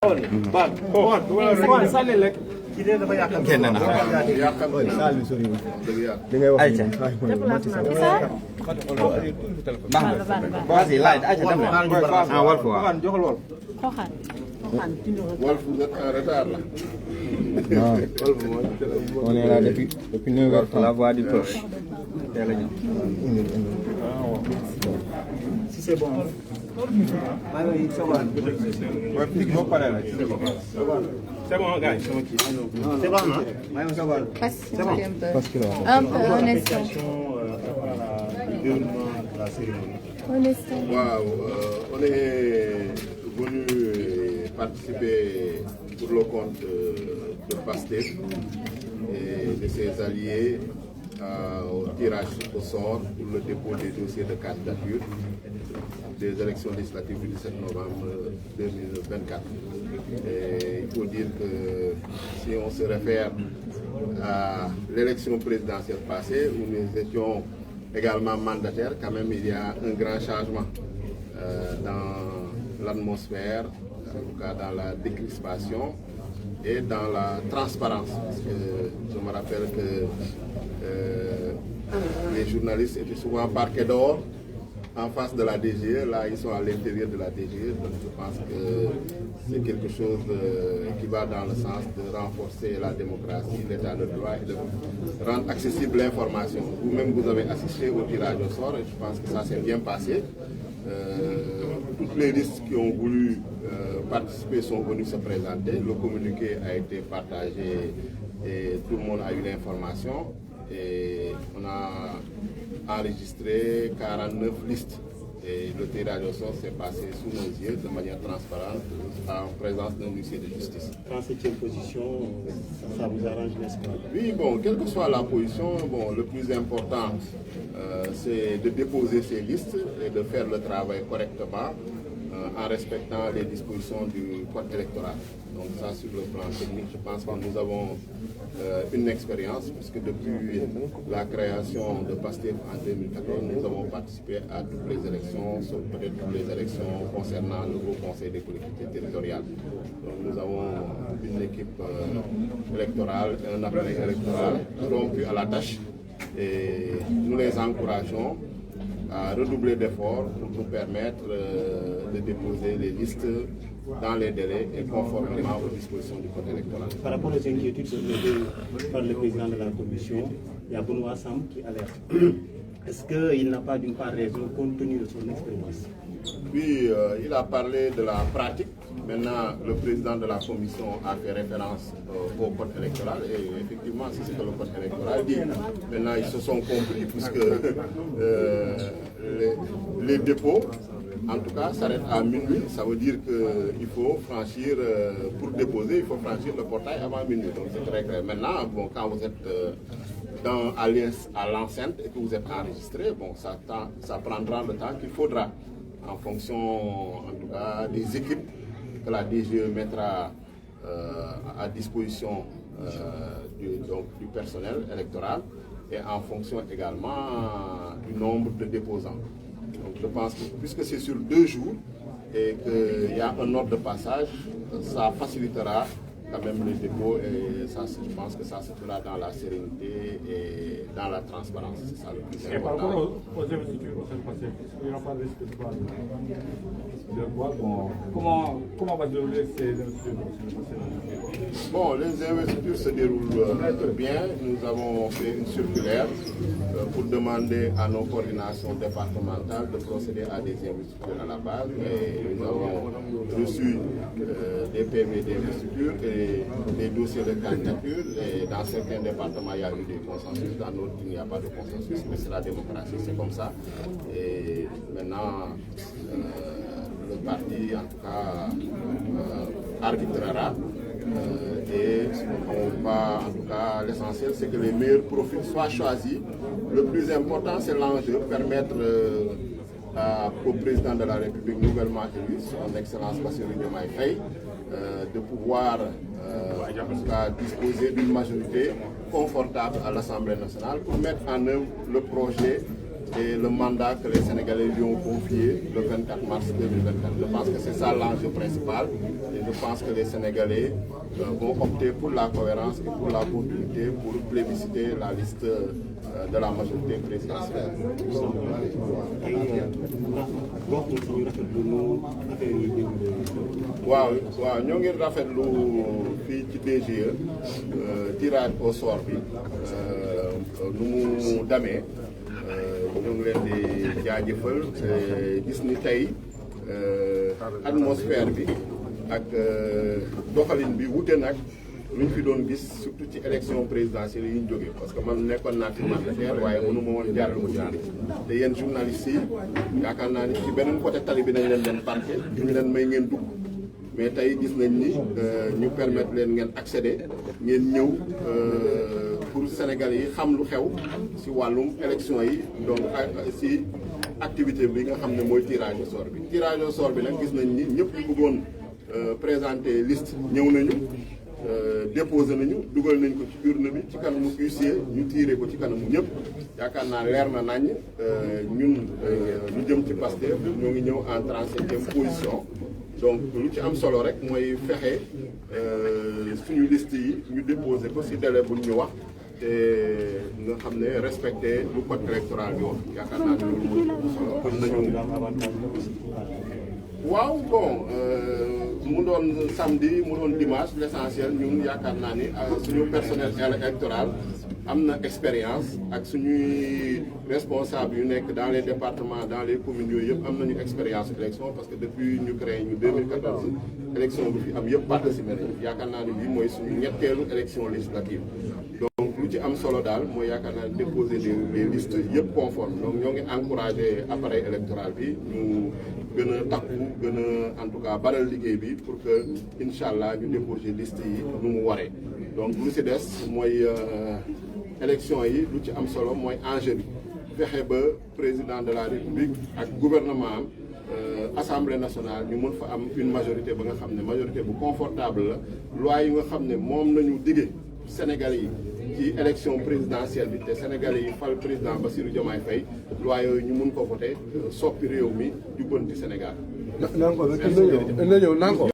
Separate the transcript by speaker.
Speaker 1: Wolf, vous êtes en retard là.
Speaker 2: Non. On est là depuis 9h30.
Speaker 3: La voix du peuple.
Speaker 4: Si c'est bon.
Speaker 1: C'est bon, gars.
Speaker 4: C'est bon, non?
Speaker 5: Un peu, un instant.
Speaker 1: Waouh, on est venu participer pour le compte de Pastef et de ses alliés au tirage au sort pour le dépôt des dossiers de candidature des élections législatives du 17 novembre 2024. Et il faut dire que si on se réfère à l'élection présidentielle passée, où nous étions également mandataires, quand même il y a un grand changement dans l'atmosphère, en tout cas dans la décrispation et dans la transparence. Parce que je me rappelle que les journalistes étaient souvent parqués dehors, en face de la DGE, là ils sont à l'intérieur de la DGE, donc je pense que c'est quelque chose qui va dans le sens de renforcer la démocratie, l'état de droit et de rendre accessible l'information. Vous-même vous avez assisté au tirage au sort et je pense que ça s'est bien passé. Toutes les listes qui ont voulu participer sont venues se présenter, le communiqué a été partagé et tout le monde a eu l'information. Et on a enregistré 49 listes et le tirage au sort s'est passé sous nos yeux de manière transparente en présence d'un huissier de justice.
Speaker 4: 37e position, ça vous arrange, n'est-ce pas?
Speaker 1: Oui, bon, quelle que soit la position, bon, le plus important c'est de déposer ces listes et de faire le travail correctement en respectant les dispositions du code électoral. Donc ça, sur le plan technique, je pense que nous avons une expérience, puisque depuis la création de Pastef en 2014, nous avons participé à toutes les élections, sauf peut-être toutes les élections concernant le Haut Conseil des collectivités territoriales. Donc nous avons une équipe électorale, un appareil électoral rompu à la tâche, et nous les encourageons à redoubler d'efforts pour nous permettre de déposer les listes dans les délais et conformément aux dispositions du code électoral.
Speaker 4: Par rapport aux inquiétudes soulevées par le président de la commission, il y a Benoît Sam qui alerte. Est-ce qu'il n'a pas d'une part raison compte tenu de son expérience?
Speaker 1: Oui, il a parlé de la pratique. Maintenant, le président de la commission a fait référence au code électoral et effectivement, c'est ce que le code électoral dit. Maintenant, ils se sont compris puisque les dépôts, en tout cas, s'arrêtent à minuit. Ça veut dire qu'il faut franchir, pour déposer, il faut franchir le portail avant minuit. Donc c'est très clair. Maintenant, bon, quand vous êtes à l'enceinte et que vous êtes enregistré, bon, ça prendra le temps qu'il faudra en fonction, en tout cas, des équipes que la DGE mettra à disposition du personnel électoral et en fonction également du nombre de déposants. Donc je pense que puisque c'est sur 2 jours et qu'il y a un ordre de passage, ça facilitera quand même les dépôts et ça, je pense que ça se fera dans la sérénité et dans la transparence. C'est ça le plus important.
Speaker 6: Et par rapport aux investitures au sein passé, il n'y aura pas de risque de quoi? Comment va se dérouler ces investitures?
Speaker 1: Bon, les investitures se déroulent bien. Nous avons fait une circulaire pour demander à nos coordinations départementales de procéder à des investitures à la base. Et nous avons reçu des PV d'investiture et des dossiers de candidature. Et dans certains départements, il y a eu des consensus. Dans d'autres, il n'y a pas de consensus. Mais c'est la démocratie, c'est comme ça. Et maintenant, le parti, en tout cas, arbitrera. Et on va, en tout cas, l'essentiel, c'est que les meilleurs profils soient choisis. Le plus important, c'est l'enjeu, permettre au président de la République nouvellement élu, son Excellence Bassirou Diomaye Faye, de pouvoir en tout cas, disposer d'une majorité confortable à l'Assemblée nationale pour mettre en œuvre le projet et le mandat que les Sénégalais lui ont confié le 24 mars 2024. Je pense que c'est ça l'enjeu principal et je pense que les Sénégalais vont opter pour la cohérence et pour la continuité pour plébisciter la liste de la majorité présidentielle. waaw ñoo ngi rafetlu fii ci DGE tirage au sort bi nu mu demee ñoo ngi leen di jaajëfal gis ni tey atmosphère bi ak doxalin bi wute nag lu ñu fi doon gis surtout ci élection présidentielle yi ñu jógee parce que man nekkoon naa ci mandataire waaye mënu ma woon jàll mu jàll te yéen journalistes yi yaakaar naa ni ci beneen côté tali bi nañ leen den parqué duñu leen may ngeen dugg mais tey gis nañ ni ñu permettre leen ngeen accéder ngeen ñëw pour Sénégal yi xam lu xew si wàllum élection yi donc si activité bi nga xam ne mooy tirage au sort bi. tirage au sort bi nag gis nañ ni ñëpp ñu bëggoon présenter liste ñëw nañu déposé nañu dugal nañ ko ci urne bi ci kanamu huissier ñu tiré ko ci kanamu ñëpp yaakaar naa leer na nañ ñun ñu jëm ci Pastef ñoo ngi ñëw en 37e position. donc lu ci am solo rek mooy fexe suñu liste yi ñu déposé ko ci délai bu ñu wax te nga xam ne respecté lu code électoral bi wax yaakaar naa ne loolu mooy solo kon nañu waaw bon mu doon samedi mu doon dimanche l'essentiel ñun yaakaar naa ni suñu personnel électoral am na expérience ak suñuy responsable yu nekk dans les départements dans les communes yooyu yëpp am nañu expérience élection parce que depuis ñu créé ñu 2014 élection bi fi am yëpp participé nañu yaakaar naa ne bii mooy suñu ñetteelu élection législative donc lu ci am solo daal mooy yaakaar naa déposer des listes yëpp conforme donc ñoo ngi encouragé appareil électoral bi ñu gën a takku gën a en tout cas baral liggéey bi pour que incha allah ñu déposer liste yi nu mu waree donc lu ci des mooy élection yi lu ci am solo mooy enjeu bi fexe ba président de la république ak gouvernement am assemblée nationale ñu mën fa am une majorité ba nga xam ne majorité bu confortable la loi yi nga xam ne moom nañu dige Sénégalais yi ci élection présidentielle bi te Sénégalais yi fal président Bassirou Diomaye Faye loi yooyu ñu mun ko voté soppi réew mi jubbanti Sénégal.